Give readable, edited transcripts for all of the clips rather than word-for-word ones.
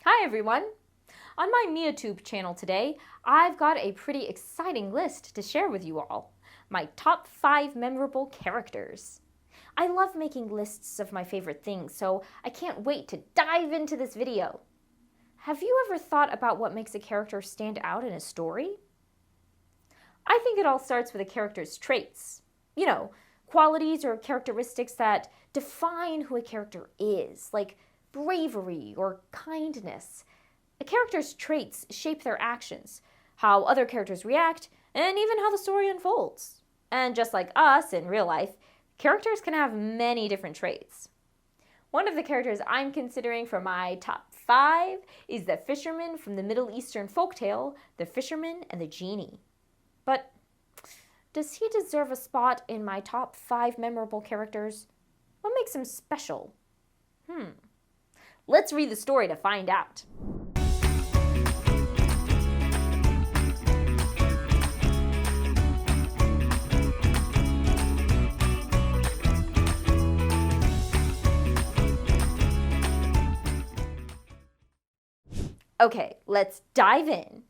Hi everyone! On my MiaTube channel today, I've got a pretty exciting list to share with you all. My top 5 memorable characters. I love making lists of my favorite things, so I can't wait to dive into this video. Have you ever thought about what makes a character stand out in a story? I think it all starts with a character's traits. You know, qualities or characteristics that define who a character is, like bravery or kindness. A character's traits shape their actions, how other characters react, and even how the story unfolds. And just like us in real life, characters can have many different traits. One of the characters I'm considering for my top 5 is the fisherman from the Middle Eastern folktale, The Fisherman and the Genie. But does he deserve a spot in my top 5 memorable characters? What makes him special? Let's read the story to find out. Okay, let's dive in.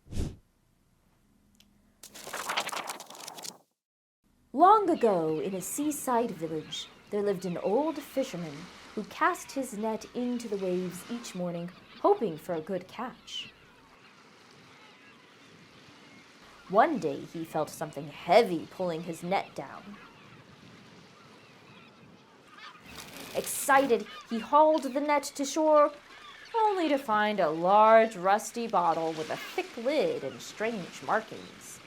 Long ago, in a seaside village, there lived an old fisherman who cast his net into the waves each morning, hoping for a good catch. One day, he felt something heavy pulling his net down. Excited, he hauled the net to shore, only to find a large, rusty bottle with a thick lid and strange markings.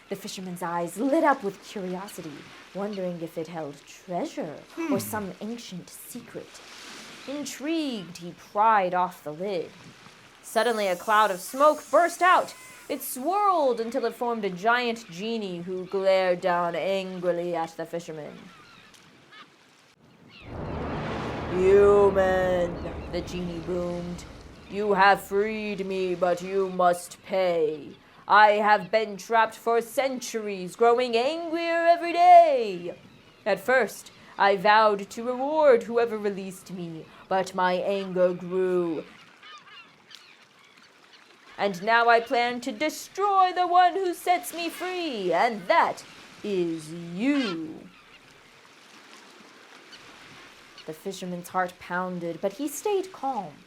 The fisherman's eyes lit up with curiosity, wondering if it held treasure or some ancient secret. Intrigued, he pried off the lid. Suddenly, a cloud of smoke burst out. It swirled until it formed a giant genie who glared down angrily at the fisherman. "Human," the genie boomed. "You have freed me, but you must pay. I have been trapped for centuries, growing angrier every day. At first, I vowed to reward whoever released me, but my anger grew. And now I plan to destroy the one who sets me free, and that is you." The fisherman's heart pounded, but he stayed calm.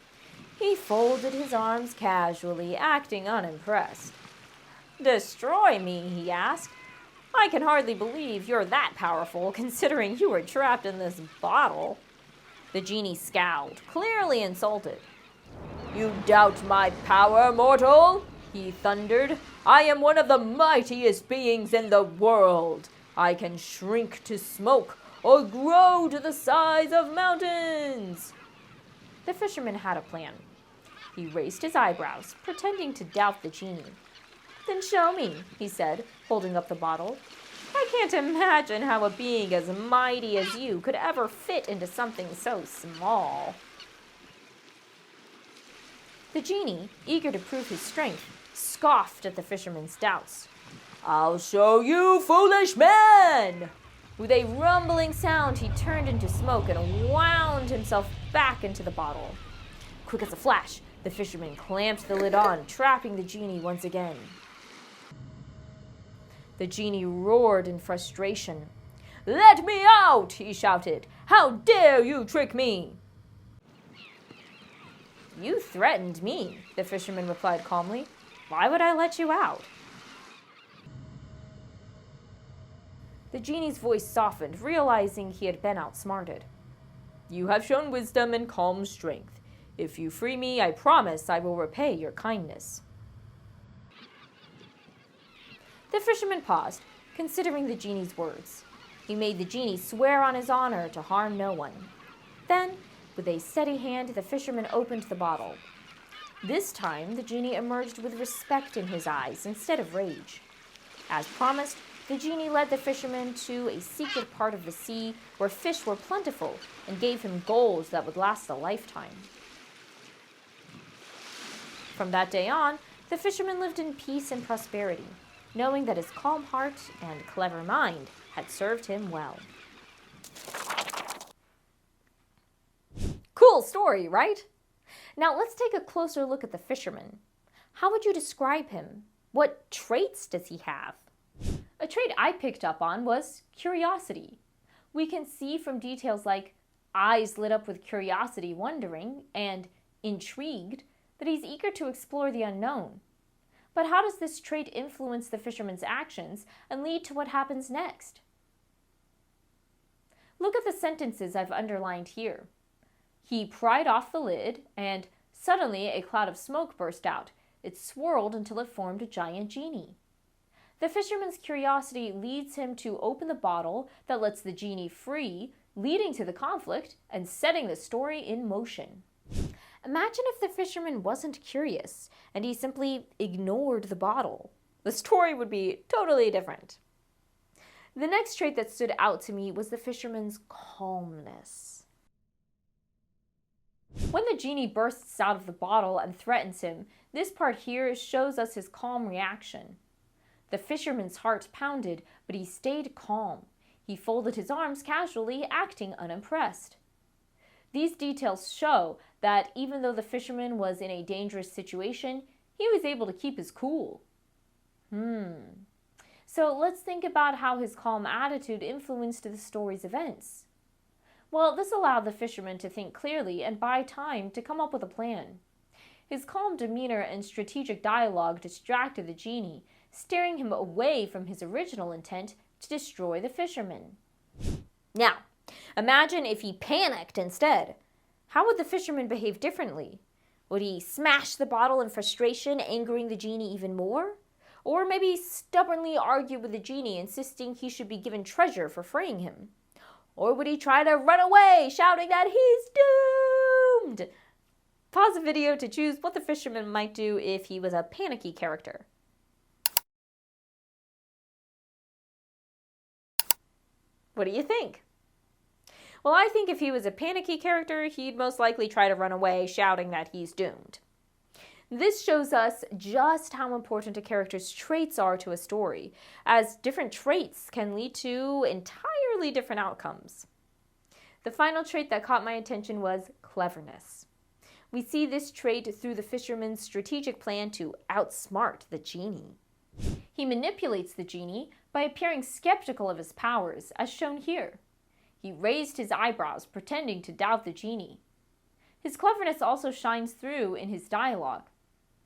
He folded his arms casually, acting unimpressed. "Destroy me?" he asked. "I can hardly believe you're that powerful, considering you were trapped in this bottle." The genie scowled, clearly insulted. "You doubt my power, mortal?" he thundered. "I am one of the mightiest beings in the world. I can shrink to smoke or grow to the size of mountains." The fisherman had a plan. He raised his eyebrows, pretending to doubt the genie. "Then show me," he said, holding up the bottle. "I can't imagine how a being as mighty as you could ever fit into something so small." The genie, eager to prove his strength, scoffed at the fisherman's doubts. "I'll show you, foolish man!" With a rumbling sound, he turned into smoke and wound himself back into the bottle. Quick as a flash, the fisherman clamped the lid on, trapping the genie once again. The genie roared in frustration. "Let me out!" he shouted. "How dare you trick me?" "You threatened me," the fisherman replied calmly. "Why would I let you out?" The genie's voice softened, realizing he had been outsmarted. "You have shown wisdom and calm strength. If you free me, I promise I will repay your kindness." The fisherman paused, considering the genie's words. He made the genie swear on his honor to harm no one. Then, with a steady hand, the fisherman opened the bottle. This time, the genie emerged with respect in his eyes instead of rage. As promised, the genie led the fisherman to a secret part of the sea where fish were plentiful and gave him gold that would last a lifetime. From that day on, the fisherman lived in peace and prosperity, knowing that his calm heart and clever mind had served him well. Cool story, right? Now let's take a closer look at the fisherman. How would you describe him? What traits does he have? A trait I picked up on was curiosity. We can see from details like eyes lit up with curiosity, wondering, and intrigued that he's eager to explore the unknown. But how does this trait influence the fisherman's actions and lead to what happens next? Look at the sentences I've underlined here. He pried off the lid, and suddenly a cloud of smoke burst out. It swirled until it formed a giant genie. The fisherman's curiosity leads him to open the bottle that lets the genie free, leading to the conflict and setting the story in motion. Imagine if the fisherman wasn't curious and he simply ignored the bottle. The story would be totally different. The next trait that stood out to me was the fisherman's calmness. When the genie bursts out of the bottle and threatens him, this part here shows us his calm reaction. The fisherman's heart pounded, but he stayed calm. He folded his arms casually, acting unimpressed. These details show that even though the fisherman was in a dangerous situation, he was able to keep his cool. So let's think about how his calm attitude influenced the story's events. Well, this allowed the fisherman to think clearly and buy time to come up with a plan. His calm demeanor and strategic dialogue distracted the genie, steering him away from his original intent to destroy the fisherman. Now, imagine if he panicked instead. How would the fisherman behave differently? Would he smash the bottle in frustration, angering the genie even more? Or maybe stubbornly argue with the genie, insisting he should be given treasure for freeing him? Or would he try to run away, shouting that he's doomed? Pause the video to choose what the fisherman might do if he was a panicky character. What do you think? Well, I think if he was a panicky character, he'd most likely try to run away, shouting that he's doomed. This shows us just how important a character's traits are to a story, as different traits can lead to entirely different outcomes. The final trait that caught my attention was cleverness. We see this trait through the fisherman's strategic plan to outsmart the genie. He manipulates the genie by appearing skeptical of his powers, as shown here. He raised his eyebrows, pretending to doubt the genie. His cleverness also shines through in his dialogue.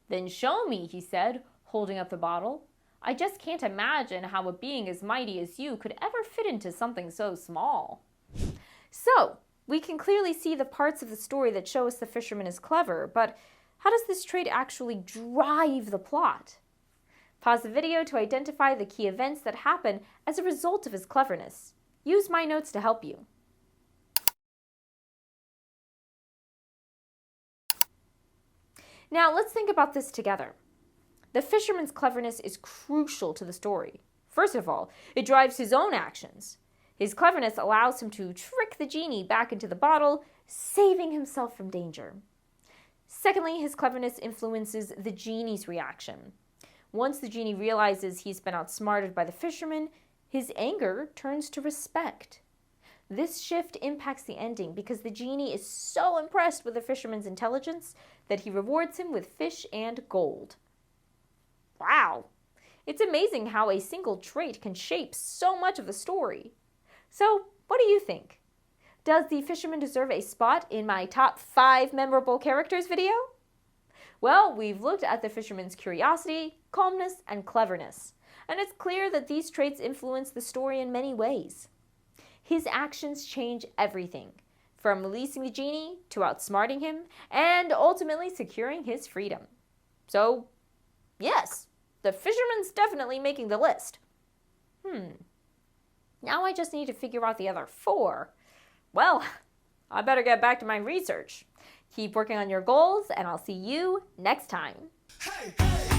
"Then show me," he said, holding up the bottle. "I just can't imagine how a being as mighty as you could ever fit into something so small." So, we can clearly see the parts of the story that show us the fisherman is clever, but how does this trait actually drive the plot? Pause the video to identify the key events that happen as a result of his cleverness. Use my notes to help you. Now, let's think about this together. The fisherman's cleverness is crucial to the story. First of all, it drives his own actions. His cleverness allows him to trick the genie back into the bottle, saving himself from danger. Secondly, his cleverness influences the genie's reaction. Once the genie realizes he's been outsmarted by the fisherman, his anger turns to respect. This shift impacts the ending because the genie is so impressed with the fisherman's intelligence that he rewards him with fish and gold. Wow! It's amazing how a single trait can shape so much of the story. So, what do you think? Does the fisherman deserve a spot in my top 5 memorable characters video? Well, we've looked at the fisherman's curiosity, calmness, and cleverness, and it's clear that these traits influence the story in many ways. His actions change everything, from releasing the genie to outsmarting him, and ultimately securing his freedom. So, yes, the fisherman's definitely making the list. Now I just need to figure out the other 4. Well, I better get back to my research. Keep working on your goals, and I'll see you next time. Hey, hey.